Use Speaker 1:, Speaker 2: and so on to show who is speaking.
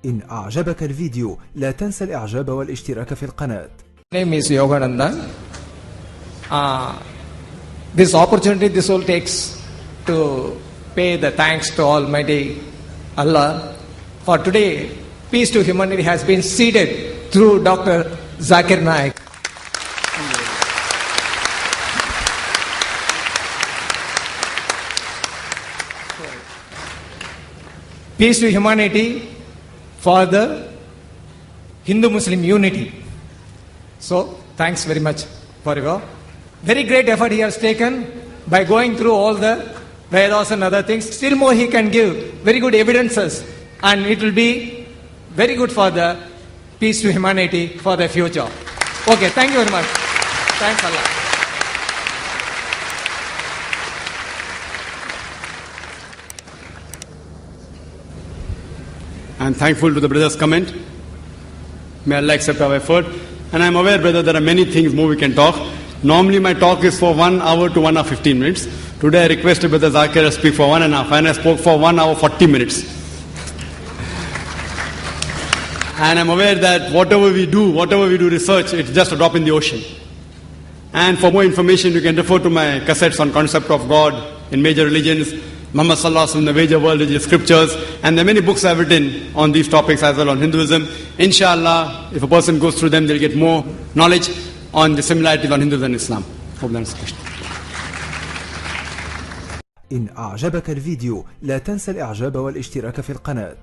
Speaker 1: إن أعجبك الفيديو لا تنسى الإعجاب والاشتراك في القناة.
Speaker 2: My name is Yogananda. This opportunity this all takes to pay the thanks to Almighty Allah. For today, peace to humanity has been seeded through Dr. Zakir Naik. Peace to humanity for the Hindu-Muslim unity. So, thanks very much for your very great effort he has taken by going through all the Vedas and other things. Still more he can give very good evidences, and it will be very good for the peace to humanity for the future. Okay, thank you very much. Thanks Allah.
Speaker 3: I'm thankful to the brother's comment. May Allah accept our effort. And I'm aware, brother, there are many things more we can talk. Normally my talk is for 1 hour to 1 hour 15 minutes. Today I requested Brother Zakir to speak for 1.5 and I spoke for 1 hour 40 minutes. And I'm aware that whatever we do research, it's just a drop in the ocean. And for more information, you can refer to my cassettes on concept of God in major religions, Muhammad Sallallahu Alaihi Wasallam, the major world religious scriptures, and there are many books I've written on these topics as well on Hinduism. Inshallah, if a person goes through them, they'll get more knowledge on the similarities on Hinduism and Islam. Hope that answers the question.
Speaker 1: إن أعجبك الفيديو لا تنسى الإعجاب والاشتراك في القناة.